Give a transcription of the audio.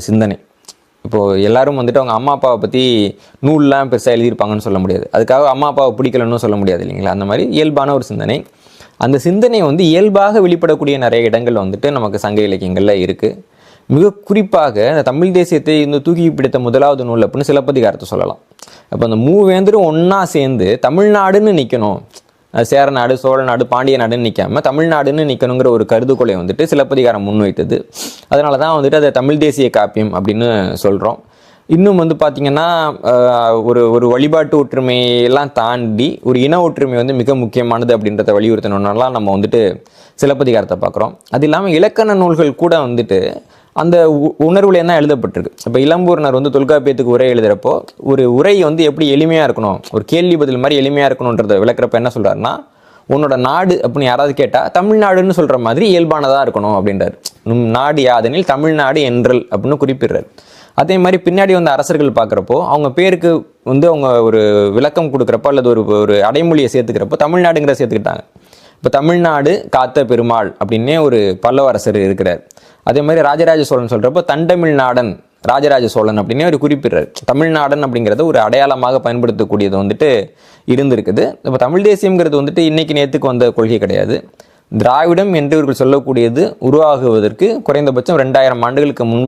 சிந்தனை. இப்போது எல்லாரும் வந்துட்டு அவங்க அம்மா அப்பாவை பற்றி நூல்லாம் பெருசாக எழுதியிருப்பாங்கன்னு சொல்ல முடியாது. அதுக்காக அம்மா அப்பாவை பிடிக்கலன்னு சொல்ல முடியாது இல்லைங்களா? அந்த மாதிரி இயல்பான ஒரு சிந்தனை. அந்த சிந்தனை வந்து இயல்பாக வெளிப்படக்கூடிய நிறைய இடங்கள் வந்துட்டு நமக்கு சங்க இலக்கியங்களில் இருக்குது. மிக குறிப்பாக இந்த தமிழ் தேசியத்தை இந்த தூக்கி பிடித்த முதலாவது நூல் அப்படின்னு சிலப்பதிகாரத்தை சொல்லலாம். அப்போ அந்த மூவேந்தரும் ஒன்றா சேர்ந்து தமிழ்நாடுன்னு நிற்கணும், சேர நாடு, சோழ நாடு, பாண்டிய நாடுன்னு நிற்காம தமிழ்நாடுன்னு நிற்கணுங்கிற ஒரு கருதுகோளை வந்துட்டு சிலப்பதிகாரம் முன்வைத்தது. அதனால தான் வந்துட்டு அதை தமிழ் தேசிய காப்பியம் அப்படின்னு சொல்கிறோம். இன்னும் வந்து பார்த்திங்கன்னா ஒரு வழிபாட்டு ஒற்றுமையெல்லாம் தாண்டி ஒரு இன ஒற்றுமை வந்து மிக முக்கியமானது அப்படின்றத வலியுறுத்தணுன்னாலாம் நம்ம வந்துட்டு சிலப்பதிகாரத்தை பார்க்குறோம். அது இல்லாமல் இலக்கண நூல்கள் கூட வந்துட்டு அந்த உணர்வுல என்ன எழுதப்பட்டிருக்கு. இப்போ இளம்பூர்னர் வந்து தொல்காப்பியத்துக்கு உரை எழுதுகிறப்போ ஒரு உரை வந்து எப்படி எளிமையாக இருக்கணும், ஒரு கேள்வி பதில் மாதிரி எளிமையாக இருக்கணுன்றதை விளக்குறப்ப என்ன சொல்கிறாருன்னா, உன்னோட நாடு அப்படின்னு யாராவது கேட்டால் தமிழ்நாடுன்னு சொல்கிற மாதிரி இயல்பானதாக இருக்கணும் அப்படின்றாரு. நாடு யாதெனில் தமிழ்நாடு என்றல் அப்படின்னு குறிப்பிடுறாரு. அதே மாதிரி பின்னாடி வந்த அரசர்கள் பார்க்குறப்போ அவங்க பேருக்கு வந்து அவங்க ஒரு விளக்கம் கொடுக்குறப்போ அல்லது ஒரு அடைமொழியை சேர்த்துக்கிறப்போ தமிழ்நாடுங்கிற சேர்த்துக்கிட்டாங்க. இப்போ தமிழ்நாடு காத்த பெருமாள் அப்படின்னே ஒரு பல்லவ அரசர் இருக்கிறார். அதே மாதிரி ராஜராஜ சோழன் சொல்கிறப்போ தண்டமிழ்நாடன் ராஜராஜ சோழன் அப்படின்னே ஒரு குறிப்பிடுறார். தமிழ்நாடன் அப்படிங்கிறத ஒரு அடையாளமாக பயன்படுத்தக்கூடியது வந்துட்டு இருந்திருக்குது. இப்போ தமிழ் தேசியம்ங்கிறது வந்துட்டு இன்னைக்கு நேற்றுக்கு வந்த கொள்கை கிடையாது. திராவிடம் என்று இவர்கள் சொல்லக்கூடியது உருவாகுவதற்கு குறைந்தபட்சம் 2000 ஆண்டுகளுக்கு முன்